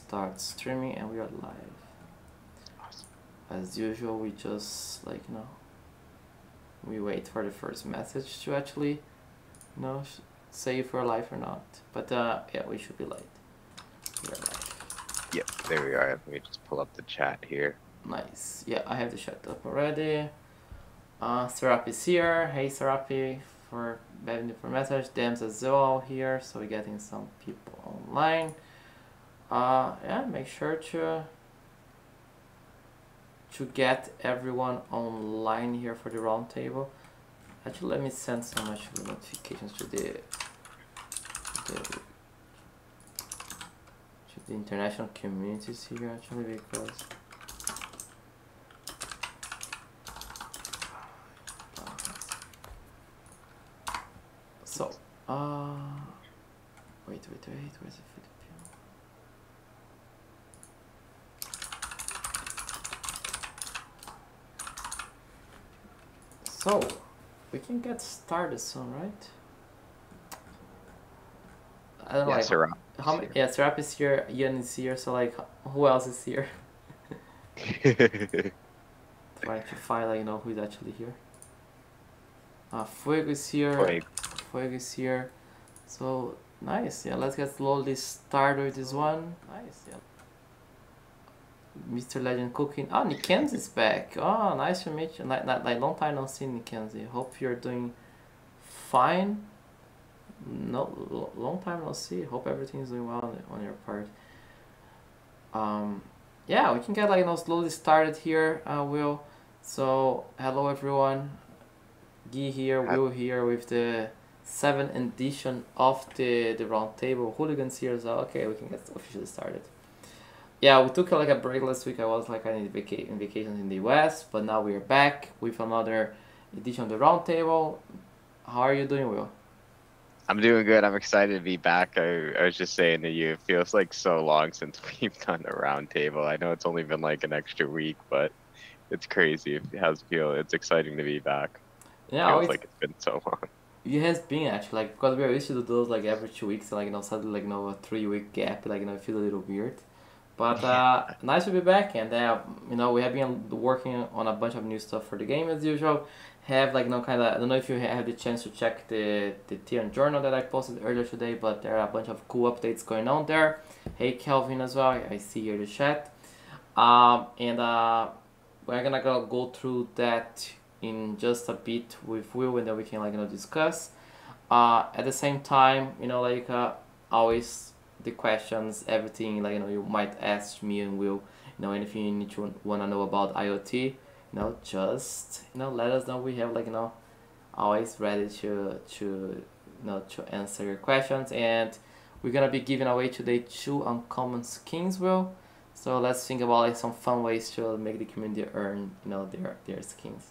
start streaming and we are live. Awesome. As usual, we just like we wait for the first message to actually say if we're live or not. But yeah, we should be live. We are live. Yep, there we are. Let me just pull up the chat here. Nice. Yeah, I have the chat up already. Serapi's here. Hey Serapi, for message. Dams as well here, so we're getting some people online. Yeah, make sure to get everyone online here for the roundtable. Actually, let me send some notifications to the international communities here, actually, because so wait, where's the Filipino? So we can get started soon, right? I don't know, Yeah, Serap. how many? Yeah, Serap is here, Ian is here, so like, who else is here? Trying to find who's actually here. Fuego is here. Fuego is here. So nice. Yeah, let's get slowly started with this one. Nice. Yeah. Mr. Legend Cooking. Oh, Nickenzie's back. Oh, nice to meet you. Like long time no see, Nickenzie. Hope you're doing fine. No, long time no see. Hope everything's doing well on your part. Yeah, we can get slowly started here. Will. So hello everyone. Guy here, Will here with the 7th edition of the roundtable. Hooligans here as well. Okay, we can get officially started. Yeah, we took a break last week. I was in vacations in the US, but now we are back with another edition of the roundtable. How are you doing, Will? I'm doing good. I'm excited to be back. I was just saying to you, it feels like so long since we've done a roundtable. I know it's only been like an extra week, but it's crazy. It has feel. It's exciting to be back. Yeah, feels like it's been so long. It has been actually because we are used to do those every 2 weeks, and suddenly a 3-week gap, it feels a little weird. But nice to be back, and we have been working on a bunch of new stuff for the game as usual. Have I don't know if you have the chance to check the Theia journal that I posted earlier today, but there are a bunch of cool updates going on there. Hey Kelvin as well, I see here the chat, and we're gonna go through that in just a bit with Will, and then we can discuss. At the same time, always the questions, everything you might ask me and Will, anything you need to wanna know about IoT, just let us know. We have always ready to answer your questions, and we're gonna be giving away today 2 uncommon skins, Will. So let's think about some fun ways to make the community earn their skins.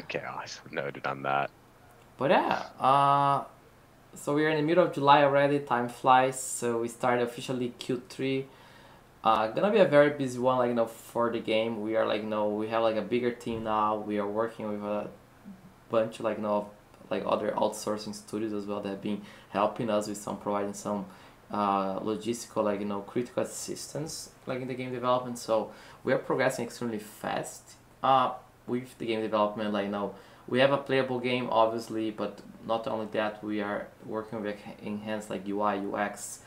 Okay, awesome. Noted on that. But yeah, so we're in the middle of July already. Time flies. So we started officially Q3. Gonna be a very busy one, for the game. We are we have a bigger team now. We are working with a bunch of other outsourcing studios as well that have been helping us with providing some logistical critical assistance in the game development. So we are progressing extremely fast with the game development. We have a playable game, obviously, but not only that, we are working with enhanced UI, UX,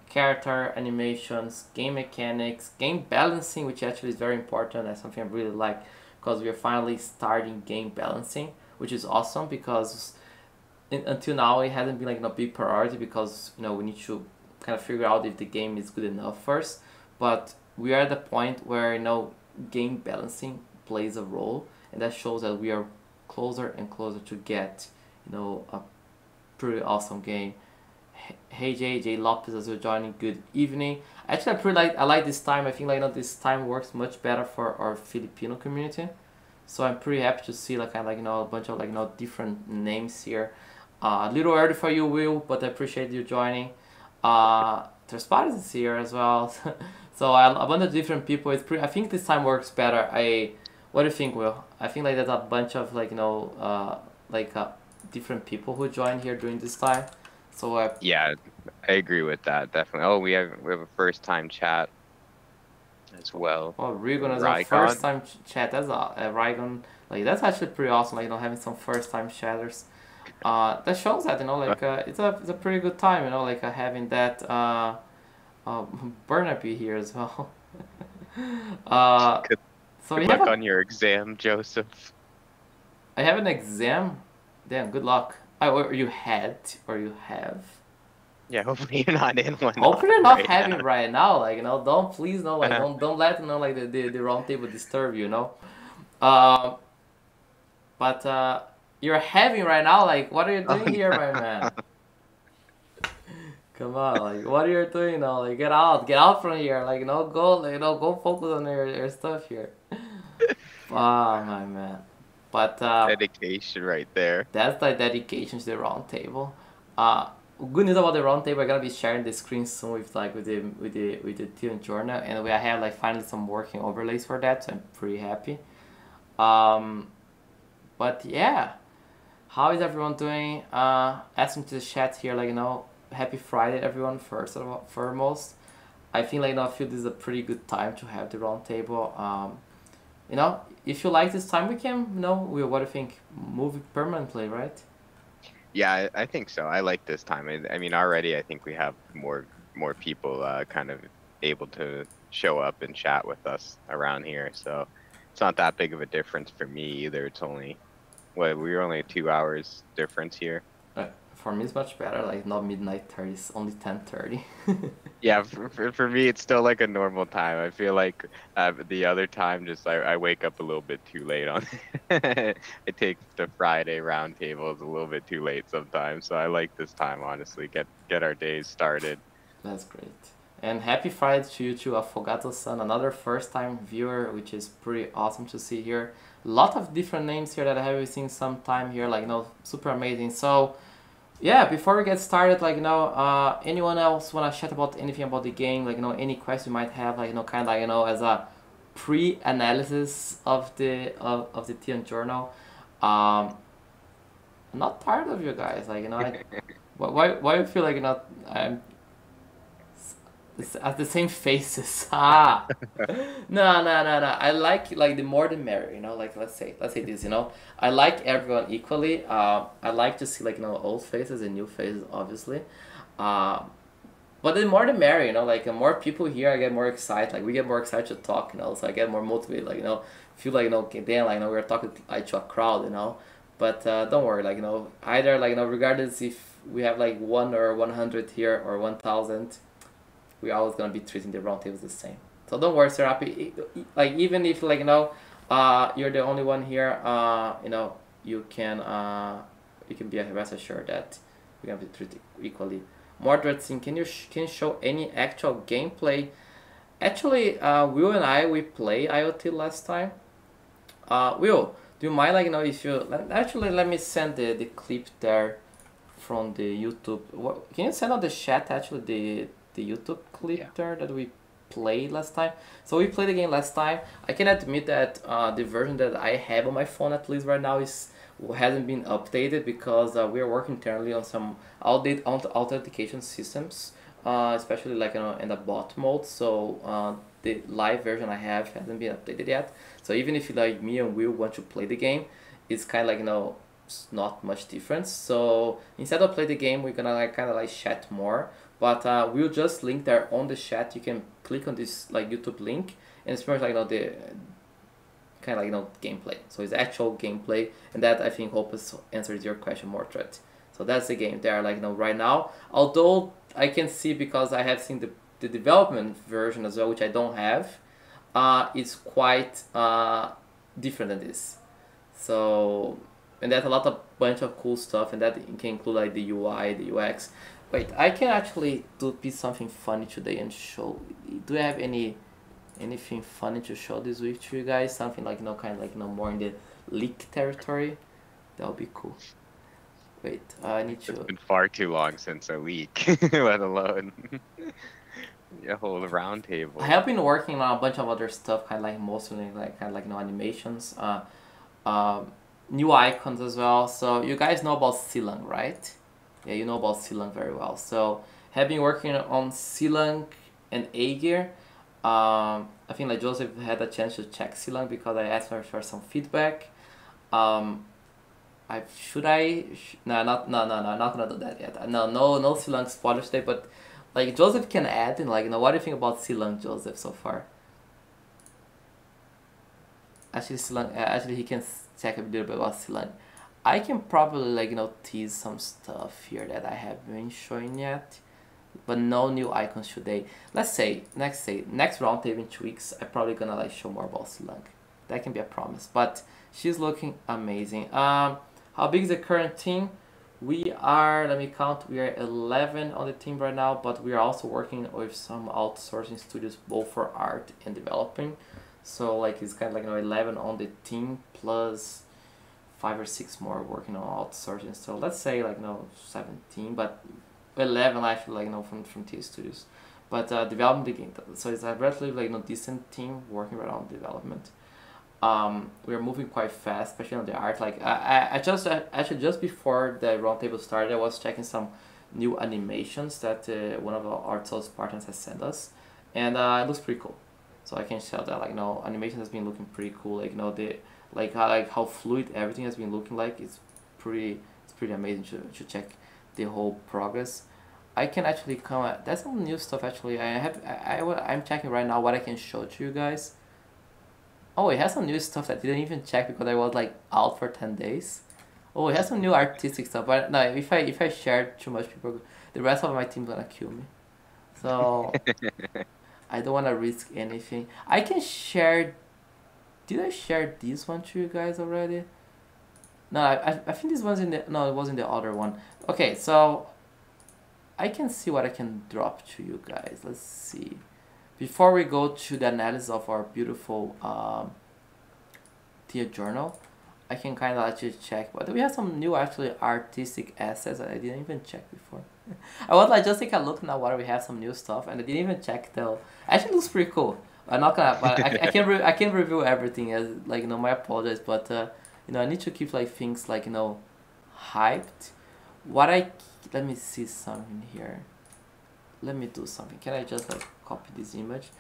character animations, game mechanics, game balancing, which actually is very important. That's something I really like, because we are finally starting game balancing, which is awesome, because until now it hasn't been a big priority, because we need to kind of figure out if the game is good enough first. But we are at the point where game balancing plays a role, and that shows that we are closer and closer to get a pretty awesome game. Hey J Lopez as well joining. Good evening. Actually, I like this time. I think this time works much better for our Filipino community. So I'm pretty happy to see a bunch of different names here. A little early for you, Will, but I appreciate you joining. Trespass is here as well. So a bunch of different people. I think this time works better. What do you think, Will? I think there's a bunch of different people who joined here during this time. So yeah, I agree with that, definitely. Oh, we have a first time chat as well. Oh, Rigon as well. First Rygon. time chat. That's a Rigon. Like that's actually pretty awesome. Like having some first time chatters. That shows that it's a pretty good time. Like having that uh, Burnaby here as well. uh, Good, so good we have luck a on your exam, Joseph. I have an exam. Damn, good luck. Or you had or you have. Yeah, hopefully you're not in one Hopefully you're not right having right now. Like don't please no like now. don't let like the round table disturb you. Um, but you're having right now. Like what are you Oh doing here, my man? Come on, like what are you doing now? Like get out from here. Like go go focus on your stuff here. Oh my man. But Dedication right there. that's like dedication to the round table. Uh, Good news about the round table. I'm gonna be sharing the screen soon with like with the Theia journal, and we have like finally some working overlays for that. So I'm pretty happy. Um, but yeah, how is everyone doing? Asking to the chat here, like happy Friday, everyone. First of all, foremost, I think like I feel this is a pretty good time to have the round table. If you like this time, we can we what do you think? Move it permanently, right? Yeah, I think so. I like this time. I mean, already I think we have more people kind of able to show up and chat with us around here. So it's not that big of a difference for me either. It's only we're only 2 hours difference here. For me, it's much better. Like not midnight 30, it's only 10:30. Yeah, for me it's still like a normal time. I feel like the other time just I wake up a little bit too late on I take the Friday roundtables a little bit too late sometimes. So I like this time honestly. Get our days started. That's great. And happy Friday to you too, Afogato-san, another first time viewer, which is pretty awesome to see here. A lot of different names here that I have seen some time here, like super amazing. So yeah, before we get started, like anyone else wanna chat about anything about the game, like any question you might have, like kind of like as a pre-analysis of the TN journal. I'm not tired of you guys, like why you feel like I'm at the same faces. No. I like the more the merrier. Like let's say this. I like everyone equally. I like to see like old faces and new faces, obviously. Uh, but the more the merrier. Like the more people here, I get more excited. Like we get more excited to talk. So I get more motivated. Like feel like okay, then like we're talking like to a crowd. But don't worry. Like either like regardless if we have like 100 here or 1,000, we're always gonna be treating the roundtables the same. So don't worry, Serapi. Like even if like you're the only one here, you can be rest assured that we're gonna be treated equally. Moderate thing, can you show any actual gameplay? Actually, Will and we play IoT last time. Will, do you mind like if you actually let me send the clip there from the YouTube. Can you send on the chat actually the YouTube clip there that we played last time? So we played the game last time. I can admit that the version that I have on my phone at least right now hasn't been updated because we are working internally on some outdated authentication systems, especially like in the bot mode. So the live version I have hasn't been updated yet. So even if like me and Will want to play the game, it's kind of like it's not much difference. So instead of play the game, we're gonna like kind of like chat more. But we'll just link there on the chat. You can click on this like YouTube link, and it's pretty much like the kind of like gameplay. So it's actual gameplay, and that I think hopes answers your question more, threat. So that's the game there like right now. Although I can see because I have seen the development version as well, which I don't have. It's quite different than this. So and that's a lot of bunch of cool stuff, and that can include like the UI, the UX. Wait, I can actually do something funny today and show. Do I have anything funny to show this week to you guys? Something like kind of like more in the leak territory. That would be cool. Wait, I need to. It's been far too long since a leak, let alone a whole roundtable. I have been working on a bunch of other stuff, kind of like mostly like animations, new icons as well. So you guys know about Silang, right? Yeah, you know about Silang very well. So have been working on Silang and Aegir. I think like Joseph had a chance to check Silang because I asked for some feedback. Um, no, not gonna do that yet. No Silang spoilers today, but like Joseph can add and like, what do you think about Silang, Joseph, so far? Actually, Silang, actually he can check a little bit about Silang. I can probably like, tease some stuff here that I haven't been showing yet, but no new icons today. Let's say next roundtable in 2 weeks, I'm probably gonna like show more about Silang. That can be a promise, but she's looking amazing. How big is the current team? We are, let me count, we are 11 on the team right now, but we are also working with some outsourcing studios both for art and developing. So like it's kind of like 11 on the team plus 5 or 6 more working on outsourcing. So let's say like 17, but 11 actually like from T studios. But developing the game, so it's a relatively like decent team working right on development. We're moving quite fast, especially on the art. Like I just actually just before the roundtable started, I was checking some new animations that one of our art source partners has sent us, and it looks pretty cool. So I can tell that like animation has been looking pretty cool. Like the how fluid everything has been looking like. It's pretty amazing to check the whole progress. I can actually come at that's some new stuff actually. I'm checking right now what I can show to you guys. Oh, it has some new stuff that I didn't even check because I was like out for 10 days. Oh, it has some new artistic stuff, but no, if I share too much, the rest of my team gonna kill me. So I don't wanna risk anything. I can share. Did I share this one to you guys already? No, I think this one's in the no, it was in the other one. Okay, so I can see what I can drop to you guys. Let's see. Before we go to the analysis of our beautiful Theia journal, I can kind of actually check. But we have some new actually artistic assets that I didn't even check before. I want like just take a look now what we have some new stuff, and I didn't even check though. Actually, looks pretty cool. I'm not gonna, but I can't review everything as like my apologies, but I need to keep like things like hyped. Let me see something here. Let me do something. Can I just like copy this image?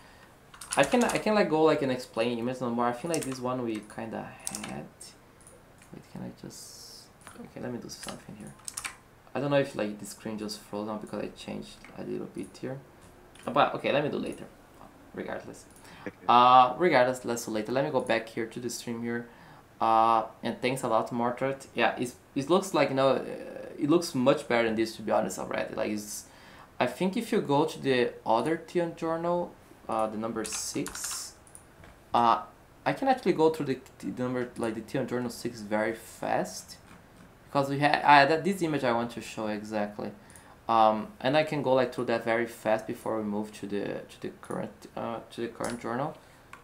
I can like go like and explain image no more. I feel like this one we kinda had. Wait, can I just okay, let me do something here. I don't know if like the screen just froze now because I changed a little bit here. But okay, let me do later. Regardless. Let's do later. Let me go back here to the stream here. And thanks a lot, Mortart. Yeah, it looks like it looks much better than this to be honest already. Like I think if you go to the other Theia journal, the number 6, I can actually go through the number like the Theia journal 6 very fast, because we had this image I want to show exactly, and I can go like through that very fast before we move to the current journal.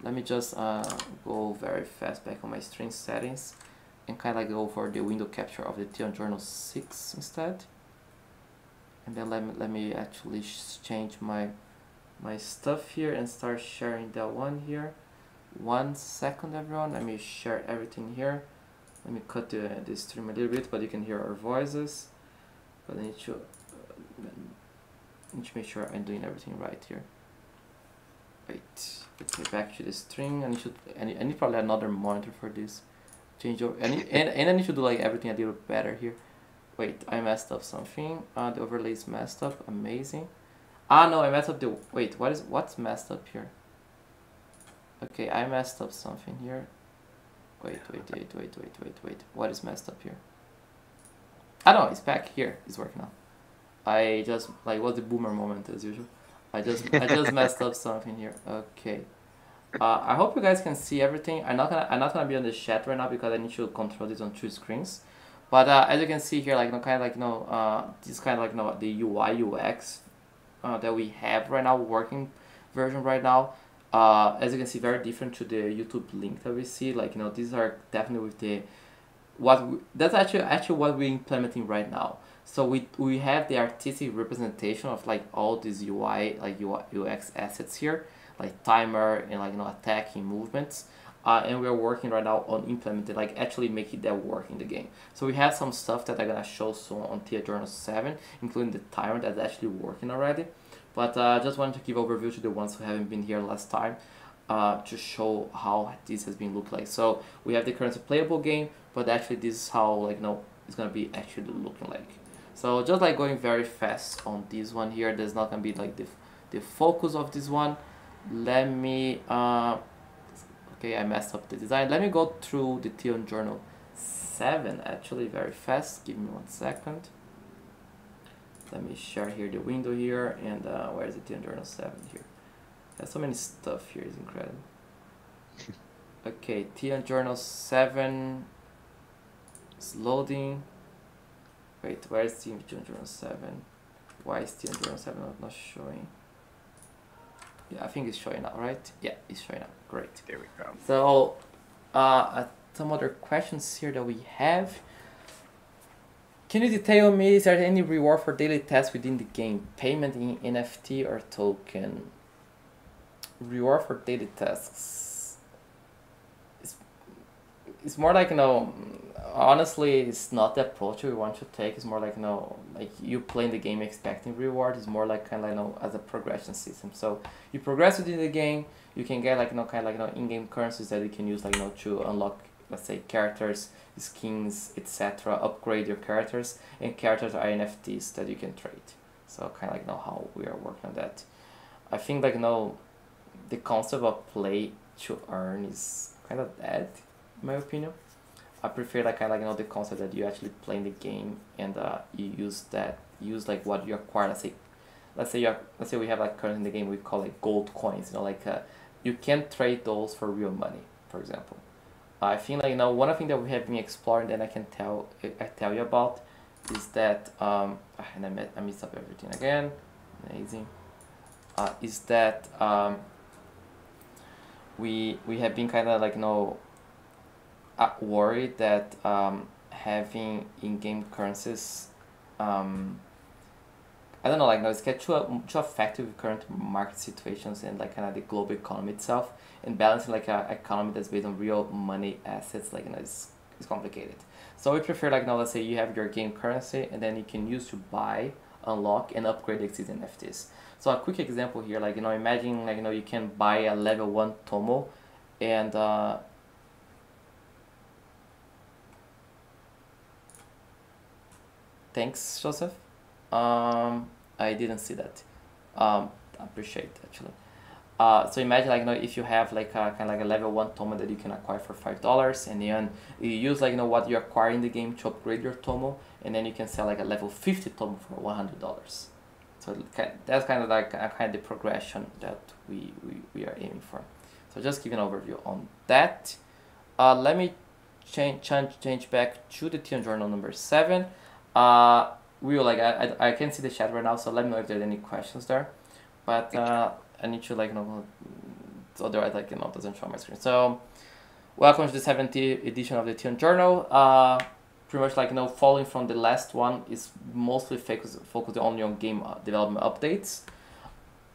Let me just go very fast back on my string settings, and kind of like go for the window capture of the Theia journal 6 instead. And then let me actually change my stuff here and start sharing that one here. 1 second, everyone. Let me share everything here. Let me cut the stream a little bit, but you can hear our voices. But I need to make sure I'm doing everything right here. Wait. Okay, back to the stream. I need probably another monitor for this. Change over. And I need to do like everything a little better here. Wait, I messed up something. The overlay is messed up. Amazing. No, I messed up the... Wait, what's messed up here? Okay, I messed up something here. Wait. What is messed up here? No, it's back here. It's working now. I just... Like, what's the boomer moment as usual? I just messed up something here. Okay. I hope you guys can see everything. I'm not gonna be on the chat right now because I need to control this on 2 screens. But as you can see here, like kind of like this kind of like the UI UX that we have right now, working version right now. As you can see, very different to the YouTube link that we see. Like these are definitely with the that's actually what we're implementing right now. So we have the artistic representation of like all these UI UX assets here, like timer and like attacking movements. and we are working right now on implementing, like actually making that work in the game. So we have some stuff that I'm gonna show soon on Theia Journal 7, including the timer that's actually working already. But I just wanted to give overview to the ones who haven't been here last time, to show how this has been look like. So we have the currently playable game, but actually this is how, like, it's gonna be actually looking like. So just like going very fast on this one here, there's not gonna be like the focus of this one. Let me okay, I messed up the design. Let me go through the Theia Journal 7 actually very fast. Give me 1 second. Let me share here the window here, and where is the Theia Journal 7 here? There's so many stuff here, it's incredible. Okay, Theia Journal 7 is loading. Wait, where is Theia Journal 7? Why is Theia Journal 7 not showing? Yeah, I think it's showing now, right? Yeah, it's showing now. Great. There we go. So, some other questions here that we have. Can you detail me, is there any reward for daily tasks within the game? Payment in NFT or token? Reward for daily tasks. It's more like, honestly, it's not the approach we want to take. It's more like, like you playing the game expecting reward. It's more like kind of like, as a progression system. So you progress within the game, you can get like, kind of like, in-game currencies that you can use, like, to unlock, let's say, characters, skins, etc. Upgrade your characters, and characters are NFTs that you can trade. So kind of like, how we are working on that. I think like, the concept of play to earn is kind of dead, in my opinion. I prefer like kind of like, the concept that you actually play in the game, and you use like what you acquire. Let's say we have like currently in the game we call like gold coins. Like you can trade those for real money, for example. I think like, one thing that we have been exploring that I tell you about is that and I messed up everything again. Amazing. Is that we have been kind of like, worried that having in-game currencies, I don't know, like, it's get too effective with current market situations and like kind of the global economy itself, and balancing like a economy that's based on real money assets, like, it's complicated. So we prefer like, let's say you have your game currency, and then you can use to buy, unlock, and upgrade existing NFTs. So a quick example here, like, imagine like, you can buy a level 1 Tomo, and thanks, Joseph. I didn't see that. I appreciate it, actually. So imagine like, if you have like a kind of like a level 1 Tomo that you can acquire for $5, and then you use like, what you acquire in the game to upgrade your Tomo, and then you can sell like a level 50 Tomo for $100. So that's kind of like kind of the progression that we are aiming for. So just give an overview on that. Let me change back to the Theia Journal number 7. We will like I can see the chat right now, so let me know if there's any questions there. But I need to like so otherwise like it doesn't show on my screen. So welcome to the 70th edition of the Theia Journal. Pretty much like following from the last one is mostly focused only on game development updates.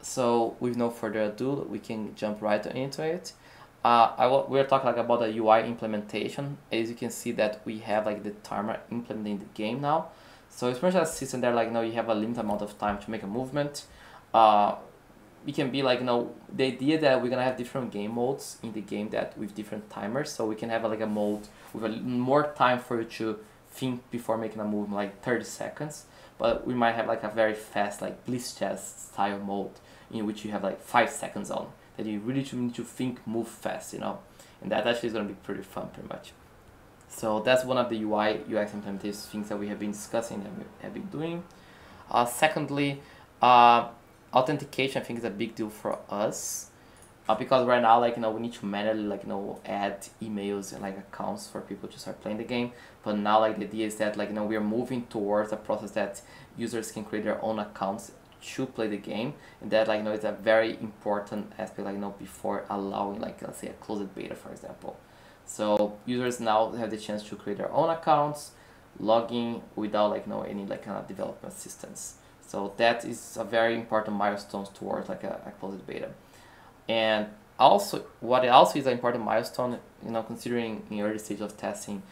So with no further ado, we can jump right into it. We're talking like about the UI implementation. As you can see that we have like the timer implementing the game now. So it's pretty much a system that like you have a limited amount of time to make a movement. It can be like the idea that we're gonna have different game modes in the game that with different timers. So we can have like a mode with a more time for you to think before making a movement, like 30 seconds. But we might have like a very fast like Blitz chess style mode in which you have like 5 seconds on that you really need to think, move fast, and that actually is gonna be pretty fun, pretty much. So that's one of the UI UX implementation things that we have been discussing and we have been doing. Secondly, authentication I think is a big deal for us, because right now like we need to manually like add emails and like accounts for people to start playing the game. But now like the idea is that like we are moving towards a process that users can create their own accounts to play the game, and that like it's a very important aspect like before allowing like let's say a closed beta, for example. So users now have the chance to create their own accounts, log in without like any like kind of development assistance. So that is a very important milestone towards like a closed beta. And also, what it also is an important milestone, considering in early stage of testing,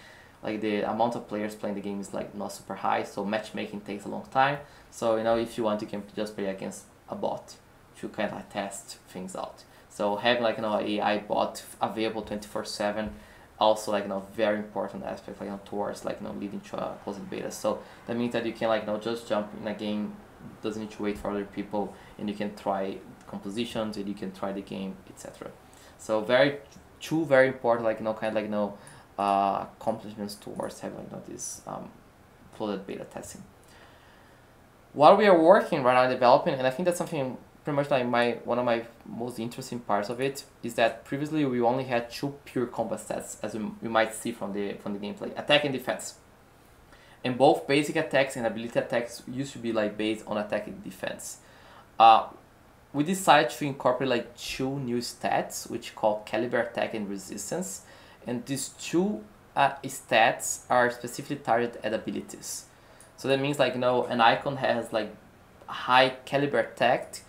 like the amount of players playing the game is like not super high, so matchmaking takes a long time. So if you want, you can just play against a bot to kind of test things out. So having like AI bot available 24/7, also like very important aspect towards like leading to a closed beta. So that means that you can like just jump in a game, doesn't need to wait for other people, and you can try compositions and you can try the game, etc. So two very important accomplishments towards having this closed beta testing. What we are working right now developing, and I think that's something pretty much like one of my most interesting parts of it, is that previously we only had two pure combat stats, as we might see from the gameplay: attack and defense. And both basic attacks and ability attacks used to be like based on attack and defense. We decided to incorporate like two new stats, which call caliber attack and resistance, and these two stats are specifically targeted at abilities. So that means like an icon has like high caliber attack,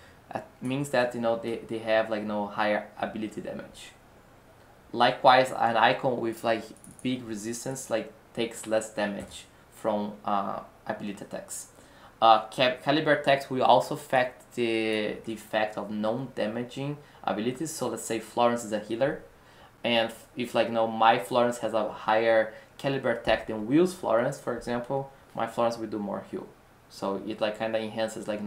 means that they have like higher ability damage. Likewise, an icon with like big resistance like takes less damage from ability attacks. Caliber attacks will also affect the effect of non-damaging abilities. So let's say Florence is a healer, and if like my Florence has a higher caliber attack than Will's Florence, for example, my Florence will do more heal. So it like kind of enhances like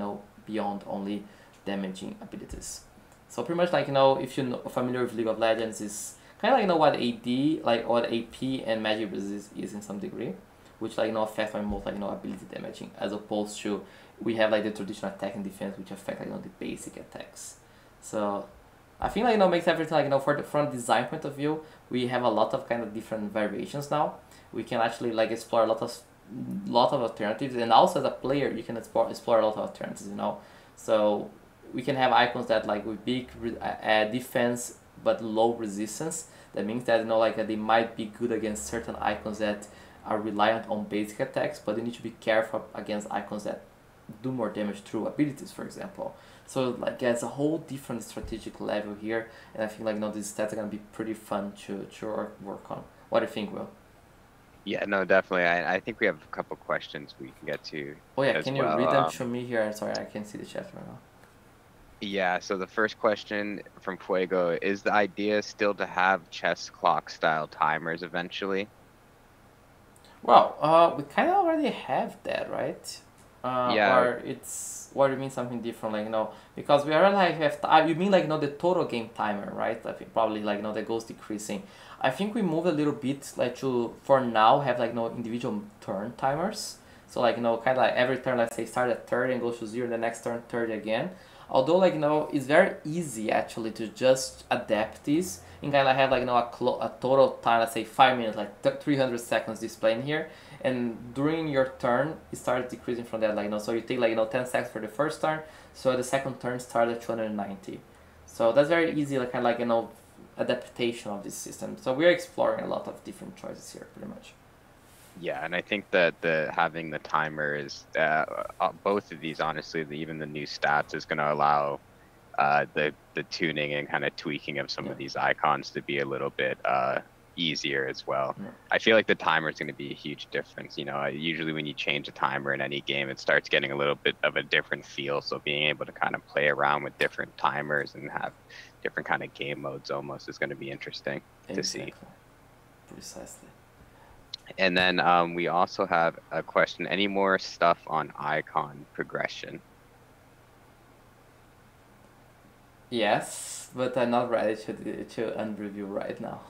beyond only damaging abilities. So pretty much like if you're familiar with League of Legends, is kind of like what AD like or AP and magic resist is in some degree, which like affect my most like ability damaging, as opposed to we have like the traditional attack and defense, which affect like the basic attacks. So I think like makes everything like from a design point of view, we have a lot of kind of different variations now. We can actually like explore a lot of alternatives, and also as a player you can explore a lot of alternatives. So we can have icons that like with big defense but low resistance. That means that they might be good against certain icons that are reliant on basic attacks, but you need to be careful against icons that do more damage through abilities, for example. So like it's a whole different strategic level here, and I think like these stats are gonna be pretty fun to work on. What do you think, Will? Yeah, no, definitely. I think we have a couple questions we can get to. Oh yeah, as can you well. read them to me here? Sorry, I can't see the chat right now. Yeah, so the first question from Fuego, is the idea still to have chess clock style timers eventually? Well, we kind of already have that, right? Yeah, Or it's what do you mean something different, like because we already like have you mean like the total game timer, right? I think probably like that goes decreasing. I think we moved a little bit like to for now have like individual turn timers. So like kind of like every turn, let's say start at 30 and goes to 0, the next turn 30 again. Although like it's very easy actually to just adapt this and kind of have like a total time, let's say 5 minutes, like 300 seconds displaying here, and during your turn it started decreasing from that, like so you take like 10 seconds for the first turn, so the second turn started at 290. So that's very easy, like kind of like adaptation of this system. So we're exploring a lot of different choices here, pretty much. yeah, and I think that having the timer is both of these, honestly, even the new stats is going to allow the tuning and kind of tweaking of some of these icons to be a little bit easier as well. Yeah. I feel like the timer is going to be a huge difference. Usually when you change a timer in any game, it starts getting a little bit of a different feel. So being able to kind of play around with different timers and have different kind of game modes almost is going to be interesting to see. Precisely. And then we also have a question: any more stuff on icon progression? Yes, but I'm not ready to unreview right now.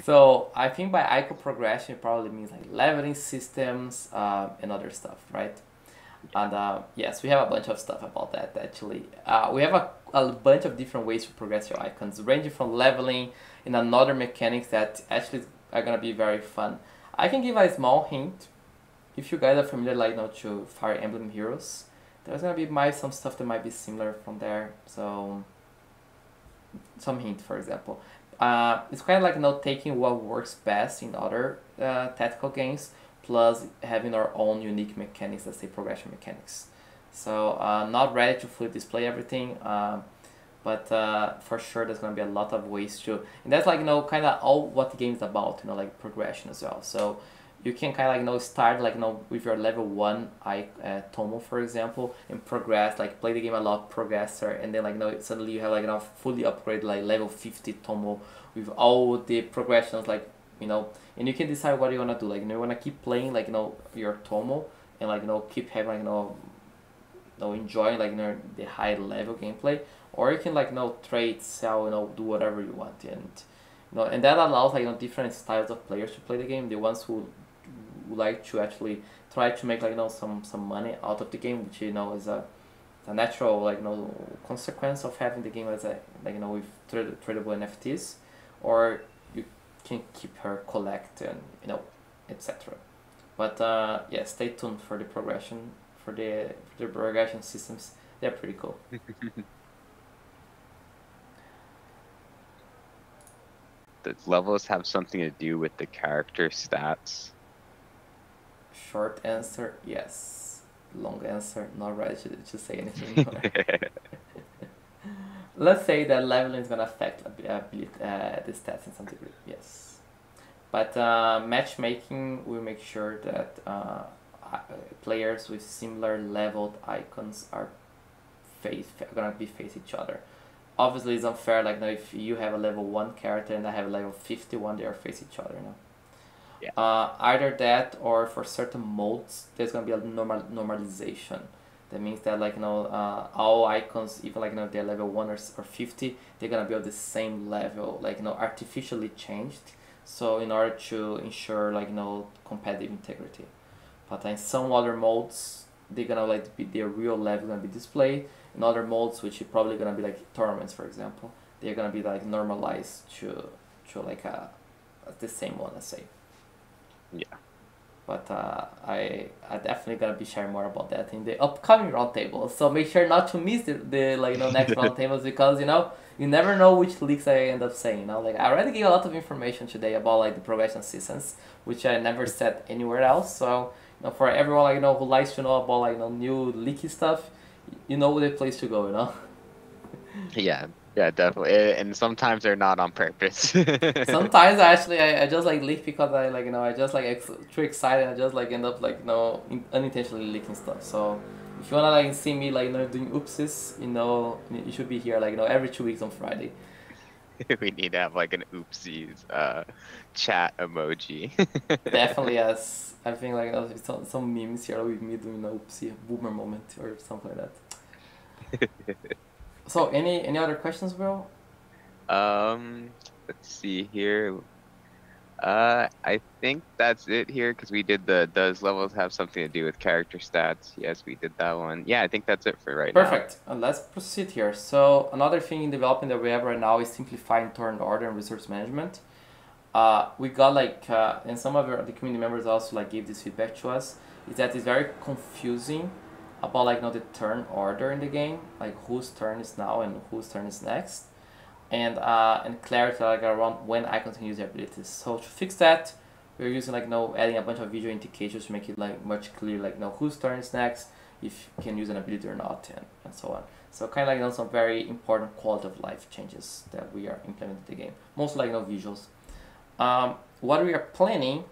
So I think by icon progression it probably means like leveling systems and other stuff, right? And yes, we have a bunch of stuff about that actually. We have a bunch of different ways to progress your icons, ranging from leveling and another mechanics that actually are gonna be very fun. I can give a small hint. If you guys are familiar like to Fire Emblem Heroes, there's gonna be some stuff that might be similar from there. So some hint, for example. It's kind of like taking what works best in other tactical games, plus having our own unique mechanics, let's say progression mechanics. So not ready to fully display everything, But for sure, there's gonna be a lot of ways to, and that's like kind of all what the game is about. Like progression as well. So you can kind of start with your level one Tomo, for example, and progress, like play the game a lot, progressor, and then suddenly you have fully upgrade level 50 Tomo with all the progressions and you can decide what you wanna do. You wanna keep playing your Tomo and keep having enjoying the high level gameplay, or you can trade, sell, do whatever you want, and and that allows different styles of players to play the game. The ones who like to actually try to make some money out of the game, which is a natural consequence of having the game as a with tradable NFTs, or you can keep her collect and etc. But yeah, stay tuned for the progression for the progression systems. They're pretty cool. The levels have something to do with the character stats. Short answer, yes. Long answer, not ready to say anything more. Let's say that leveling is gonna affect the stats in some degree, yes. But matchmaking will make sure that players with similar leveled icons are gonna be face each other. Obviously, it's unfair. If you have a level 1 character and I have a level 51, they are face each other. Yeah. Either that, or for certain modes, there's gonna be a normalization. That means that all icons, even they're level 1 or 50, they're gonna be of the same level, artificially changed. So in order to ensure competitive integrity. But in some other modes, they're gonna be their real level gonna be displayed. In other modes, which are probably gonna be tournaments, for example, they're gonna be normalized to the same one, let's say. Yeah. But I definitely gonna be sharing more about that in the upcoming roundtables. So make sure not to miss the next roundtables, because you never know which leaks I end up saying. I already gave a lot of information today about the progression systems, which I never said anywhere else. So for everyone who likes to know about new leaky stuff, the place to go. Yeah, definitely. And sometimes they're not on purpose. Sometimes I just leak because I just too excited. I just end up unintentionally leaking stuff. So if you wanna see me doing oopsies, you should be here every 2 weeks on Friday. We need to have an oopsies chat emoji. Definitely, yes. I think some memes here with me doing an oopsie boomer moment or something like that. So any other questions, bro? Let's see here. I think that's it here, because we did does levels have something to do with character stats? Yes, we did that one. Yeah, I think that's it for right now. Perfect. Let's proceed here. So another thing in development that we have right now is simplifying torrent order and resource management. We got and some of the community members also gave this feedback to us, is that it's very confusing about the turn order in the game, whose turn is now and whose turn is next, and clarity around when icons can use their abilities. So to fix that, we're using adding a bunch of visual indicators to make it much clearer, whose turn is next, if you can use an ability or not, and so on. So kind of some very important quality of life changes that we are implementing in the game. Mostly visuals. What we are planning,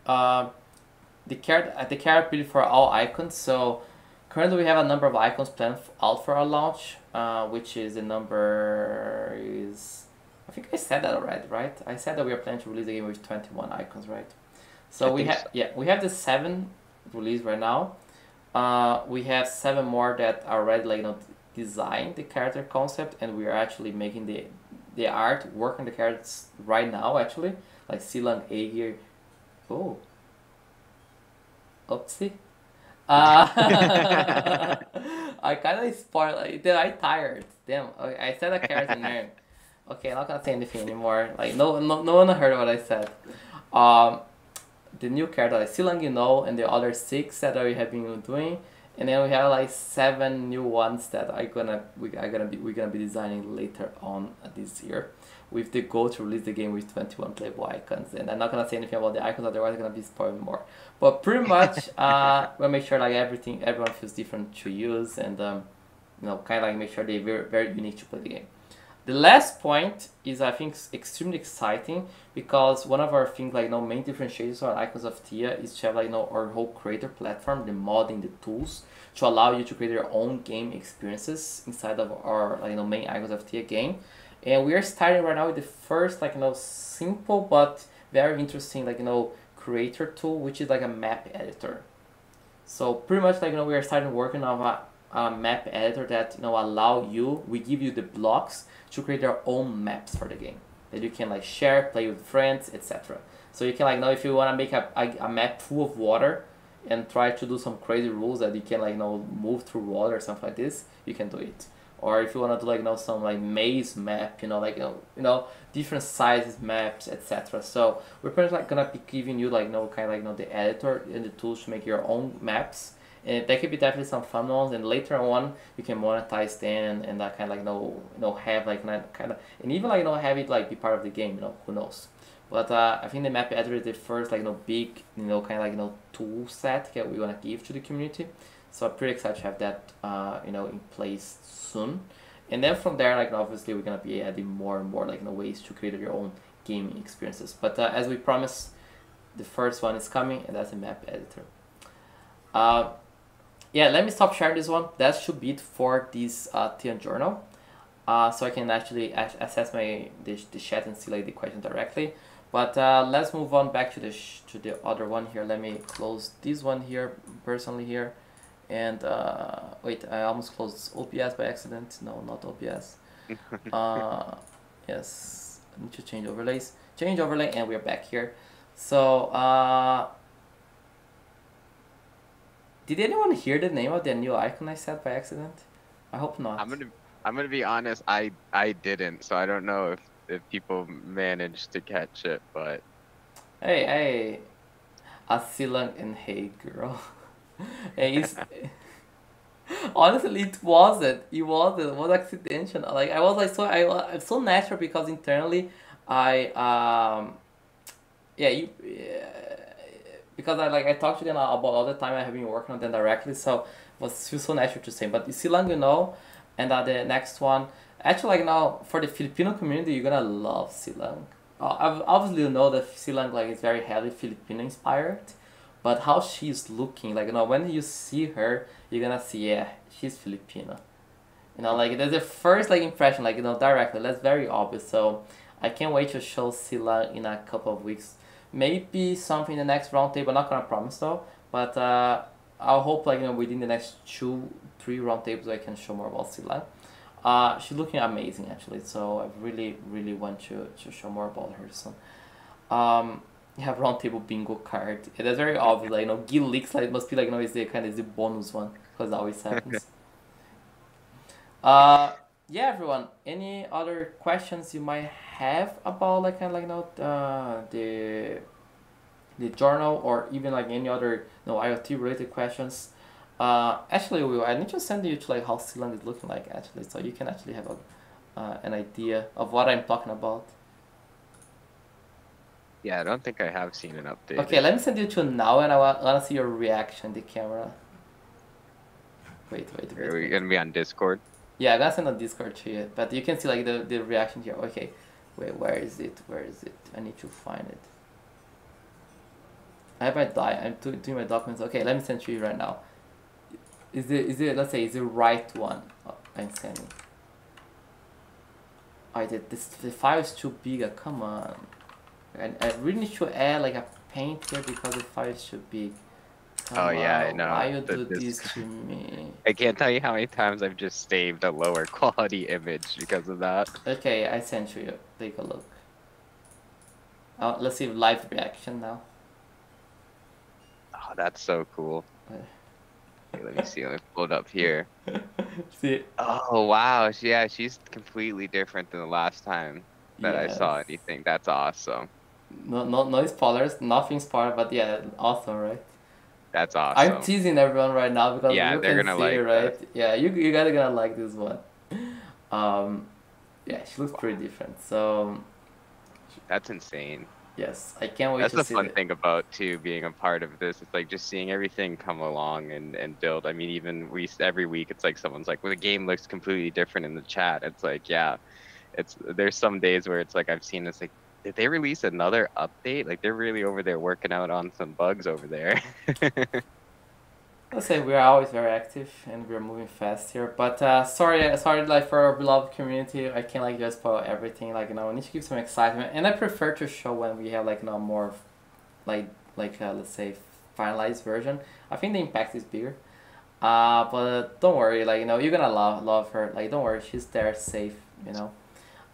the character ability for all icons. So currently we have a number of icons planned out for our launch, which is the number is, I think I said that already, right? I said that we are planning to release the game with 21 icons, right? So we have the 7 released right now. We have 7 more that are already design the character concept, and we are actually making the art, work on the characters right now, actually, Silang Aegir. Oh, oopsie. I kind of spoiled. Did I tired? Damn. Okay, I said a character name. Okay, I'm not gonna say anything anymore. No one heard what I said. The new character Silang, and the other 6 that we have been doing, and then we have 7 new ones that we're gonna be designing later on this year, with the goal to release the game with 21 playable icons. And I'm not gonna say anything about the icons, otherwise I'm gonna be spoiling more. But pretty much, we'll make sure everyone feels different to use, and kind of like make sure they're very, very unique to play the game. The last point is, I think, extremely exciting because one of our things, main differentiators on Icons of Theia is to have, our whole creator platform, the modding, the tools to allow you to create your own game experiences inside of our, main Icons of Theia game. And we are starting right now with the first, simple but very interesting, creator tool, which is like a map editor. So pretty much, we are starting working on a map editor that we give you the blocks to create your own maps for the game that you can share, play with friends, etc. So you can if you want to make a map full of water and try to do some crazy rules that you can move through water or something like this, you can do it. Or if you want to do some maze map, different sizes maps, etc. So we're pretty much gonna be giving you the editor and the tools to make your own maps. And that could be definitely some fun ones, and later on you can monetize them and that have and even have it be part of the game, who knows. But I think the map editor is the first big tool set that we want to give to the community. So I'm pretty excited to have that in place soon. And then from there, obviously we're gonna be adding more and more ways to create your own gaming experiences. But as we promised, the first one is coming, and that's the map editor. Yeah, let me stop sharing this one. That should be it for this Theia journal. So I can actually access the chat and see the question directly. But let's move on back to the other one here. Let me close this one here personally here. And wait, I almost closed OBS by accident. No, not OBS. Yes, I need to change overlays. Change overlay, and we're back here. So did anyone hear the name of the new icon I said by accident? I hope not. I'm gonna be honest. I didn't, so I don't know if people managed to catch it, but hey, Asilang and hey girl. Hey, honestly, it wasn't. It wasn't. It was accidental. I was I'm so natural because internally, because I talked to them about all the time I have been working on them directly, so it was feels so natural to say. But Silang, and the next one, actually, for the Filipino community, you're gonna love Silang. Obviously, that Silang is very heavily Filipino inspired, but how she's looking, when you see her, you're gonna see, yeah, she's Filipino. That's the first impression, directly. That's very obvious. So I can't wait to show Sila in a couple of weeks. Maybe something in the next roundtable. Not gonna promise though, but I'll hope within the next 2-3 roundtables I can show more about Sila. She's looking amazing actually. So I really want to show more about her soon. You have roundtable bingo card. Yeah, that's very obvious. Gil leaks it must be is the bonus one because it always happens. Yeah, everyone. Any other questions you might have about the journal, or even any other IoT related questions? Actually, I need to send you to how Silang is looking actually, so you can actually have an idea of what I'm talking about. Yeah, I don't think I have seen an update. Okay, let me send you to now, and I want to see your reaction in the camera. Wait. Are we gonna be on Discord? Yeah, I'm gonna send on Discord to you, but you can see the reaction here. Okay, wait, where is it? I need to find it. I have I'm doing my documents. Okay, let me send to you right now. Is it let's say is the right one? Oh, I'm sending. The file is too big. Come on. I really need to add a paint here because the file is too big. Oh yeah, I know. Why you do this to me? I can't tell you how many times I've just saved a lower quality image because of that. Okay, I sent you. Take a look. Let's see live reaction now. Oh, that's so cool. Okay, let me see. Let me pull it up here. See? Oh wow, yeah, she's completely different than the last time that I saw anything. That's awesome. No spoilers, nothing spoiled, but yeah, awesome, right? That's awesome. I'm teasing everyone right now because yeah, you they're can gonna see, like right? this. Yeah, you guys are gonna like this one. Yeah, she looks pretty different. So that's insane. Yes, I can't wait That's to the see fun it. thing about too being a part of this. It's like just seeing everything come along and build. I mean, even every week it's like someone's like, well, the game looks completely different in the chat. It's like, yeah, it's there's some days where it's like I've seen it's like, did they release another update? Like they're really over there working out on some bugs over there. Let's say we are always very active and we're moving fast here. But sorry, like for our beloved community, I can't like just spoil everything. Like we need to give some excitement, and I prefer to show when we have like more, like let's say finalized version. I think the impact is bigger. But don't worry, like you're gonna love her. Like don't worry, she's there safe. You know.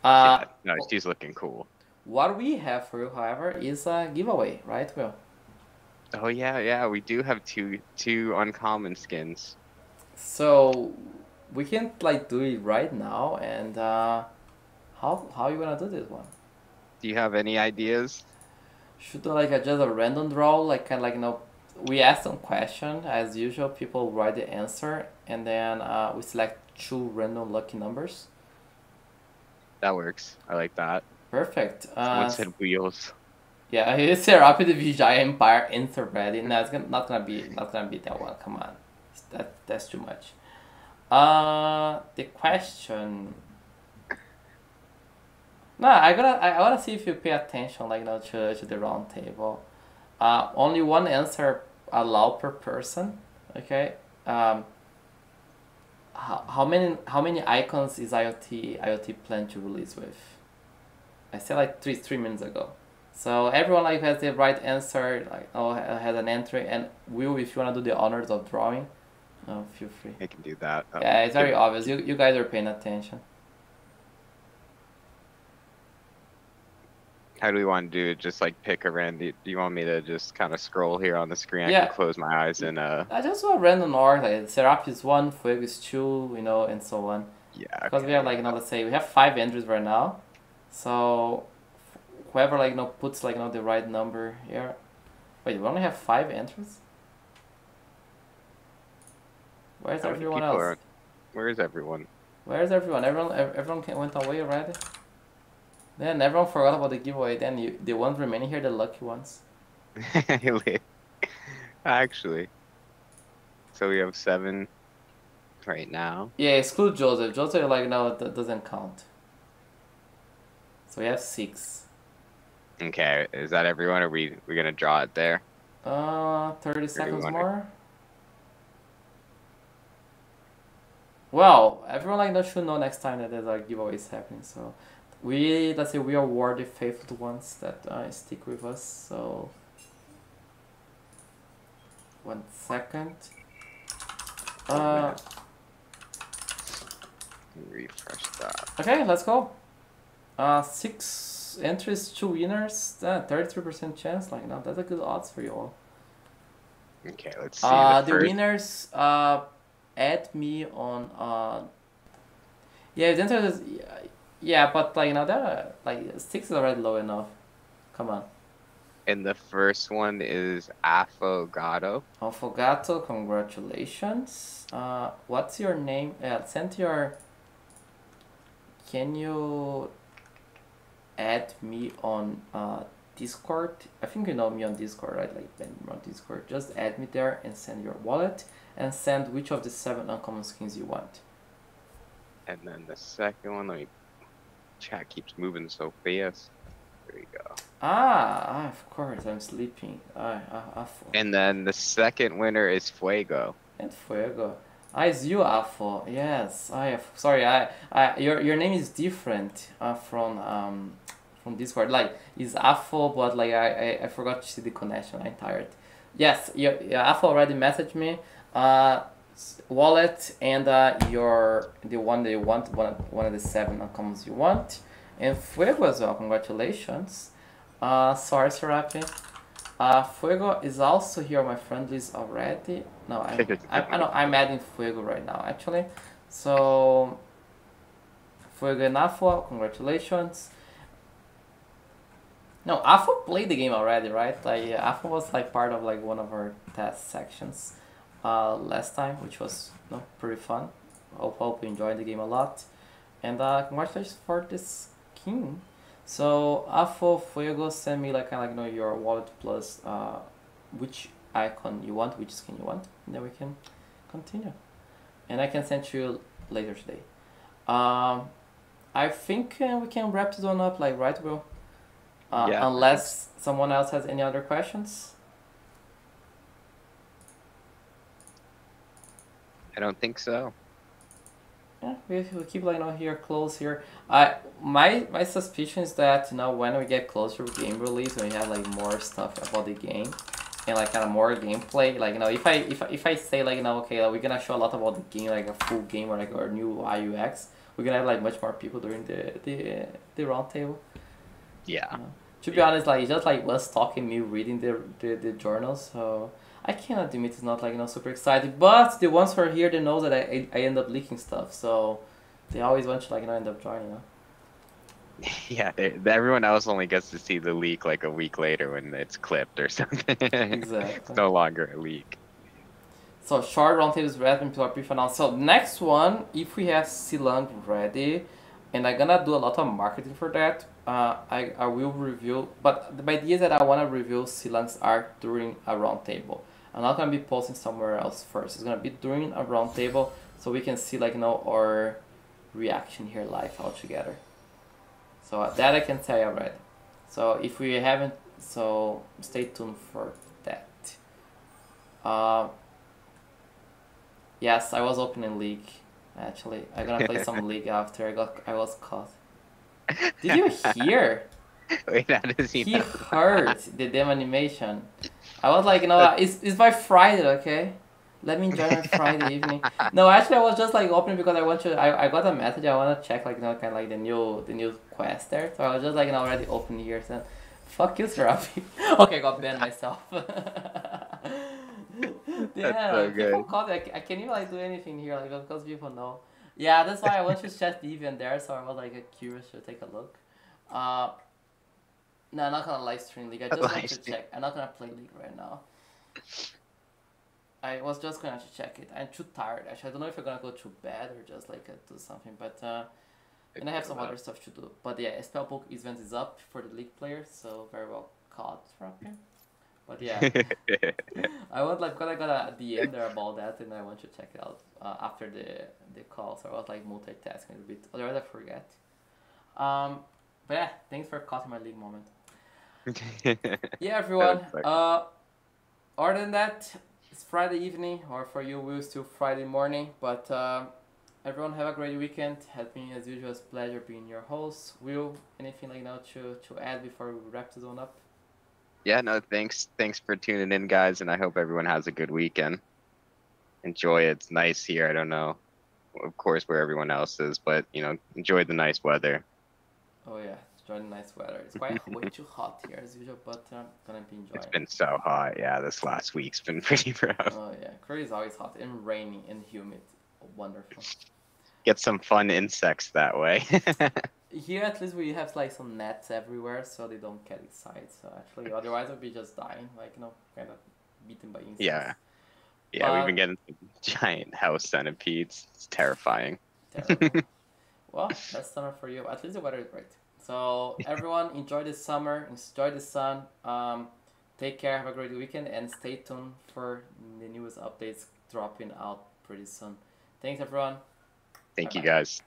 Uh, Yeah, no, she's looking cool. what we have for you, however, is a giveaway, right, Will? Oh yeah, yeah, we do have two uncommon skins. So we can like do it right now, and how you gonna do this one? Do you have any ideas? Should do like just a random draw, like kind of like we ask some question as usual. People write the answer, and then we select two random lucky numbers. That works. I like that. Perfect. Someone said wheels. Yeah, it's a rapid Vijaya Empire answer ready. No, it's not gonna be that one. Come on, that's too much. The question. No, I wanna see if you pay attention, like to the round table. Only one answer allowed per person. Okay. How many icons is IoT plan to release with? I said like three minutes ago. So everyone like has the right answer, like has an entry, and Will, if you wanna do the honors of drawing, feel free. I can do that. Yeah, it's very obvious. You guys are paying attention. How do we want to do it? Just like pick a random. Do you want me to just kind of scroll here on the screen? I Yeah. can close my eyes and I just want random order, like Seraph is 1, Fuego is 2, and so on. yeah. Because Okay. we have like let's say we have 5 entries right now, so whoever like puts like the right number here. Wait, we only have 5 entries. Where's How many everyone people else? Where is everyone? Where's everyone? Everyone went away already. Then everyone forgot about the giveaway. Then the ones remaining here, the lucky ones. Actually, so we have 7 right now. Yeah, exclude Joseph. Joseph like no, that doesn't count. So we have 6. Okay, is that everyone? Or we gonna draw it there? 30 seconds wonder. more. Well, everyone like that should know next time that there's like giveaways happening. So let's say we award the faithful ones that stick with us. So 1 second. Refresh that. Okay, let's go. 6 entries, 2 winners. 33% chance. Like now, that's a good odds for you all. Okay, let's see. The winners. Add me on. Yeah, the answer is yeah, but like that like 6 is already low enough. Come on. And the first one is Affogato. Affogato, congratulations. What's your name? Send your. Can you add me on Discord? I think you know me on Discord, right? Like when you're on Discord, just add me there and send your wallet and send which of the 7 uncommon skins you want. And then the second one, let me. Chat keeps moving so fast. There you go. Of course, I'm sleeping. And then the second winner is Fuego. And Fuego. It's you, Afo. Yes. Sorry. Your name is different from Discord. Like it's Afo, but like I forgot to see the connection. I'm tired. Yes. Afo already messaged me. Wallet and the one that you want, one of the 7 uncommons you want, and Fuego as well. Congratulations. Sorry, Serapi. Fuego is also here on my friend list already. No, I know I'm adding Fuego right now actually. So Fuego and Afo, congratulations. No, Afo played the game already, right? Like Afo was like part of like one of our test sections last time, which was pretty fun. Hope you enjoyed the game a lot. And congratulations for this skin. So Afo Fuego send me like kind of like your wallet plus which icon you want, which skin you want, and then we can continue. And I can send you later today. Um, I think we can wrap this one up, like right, Will? Yeah, I think so. Unless someone else has any other questions. I don't think so. Yeah, we keep like here close here. My suspicion is that when we get closer to game release, when we have like more stuff about the game, and like kind of more gameplay, like if I say like okay, like, we're gonna show a lot about the game, like a full game or like our new IUX, we're gonna have like much more people during the roundtable. Yeah. To be honest, like it's just like us talking, me reading the journals, so I cannot admit it's not like super excited. But the ones who are here, they know that I end up leaking stuff, so they always want to like end up joining. Yeah, everyone else only gets to see the leak like a week later when it's clipped or something. It's Exactly. no longer a leak. So short roundtables ready until our brief announcement. So next one, if we have Silang ready, and I'm gonna do a lot of marketing for that. I will review, but the idea is that I wanna review Silang's art during a roundtable. I'm not gonna be posting somewhere else first. It's gonna be during a roundtable, so we can see like our reaction here live all together. So that I can say already. So if we haven't, so stay tuned for that. Uh, Yes, I was opening League. Actually, I'm gonna play some League after I was caught. Did you hear? Wait, how does he He know? heard the damn animation. I was like, it's by Friday, okay? Let me enjoy my Friday evening. No, actually, I was just like opening because I got a message. I wanna check like kind of like the new quest there. So I was just like already open here. So, fuck you, Serapi. Okay, I got banned myself. That's Yeah, so people good. call me. I can't even like do anything here, like because people know. Yeah, that's why I went to chat Deviant there, so I was like curious to take a look. Uh, no, I'm not gonna live stream League. I just want Live to stream. check. I'm not gonna play League right now. I was just going to check it. I'm too tired. Actually, I don't know if I'm gonna go to bed or just like do something. But and I have some other stuff to do. But yeah, Spellbook event is up for the League players, so very well caught from him. But yeah, I was like, because I got a DM there about that, and I want to check it out after the call. So I was like multitasking a bit. Otherwise, I forget. Um, but yeah, thanks for cutting my league moment. Yeah, everyone. That's like, Other than that, it's Friday evening, or for you, Will, still Friday morning. But everyone, have a great weekend. Has been as usual, a pleasure being your host. Will, anything like now to add before we wrap this one up? yeah, no, thanks for tuning in, guys, and I hope everyone has a good weekend. Enjoy it. It's nice here. I don't know, of course, where everyone else is, but enjoy the nice weather. Oh yeah, enjoying the nice weather. It's quite way too hot here as usual, but gonna be It's enjoying. been so hot. Yeah, this last week's been pretty rough. Oh yeah, Korea is always hot and rainy and humid. Wonderful. Get some fun insects that way. Here at least we have like some nets everywhere, so they don't get inside. So actually, otherwise I'd be just dying, like kind of beaten by insects. Yeah, yeah, we've been But getting some giant house centipedes. It's terrifying. terrible. Well, that's summer for you. At least the weather is great. So everyone, enjoy the summer, enjoy the sun. Take care, have a great weekend, and stay tuned for the newest updates dropping out pretty soon. Thanks, everyone. Bye Thank you, bye. guys.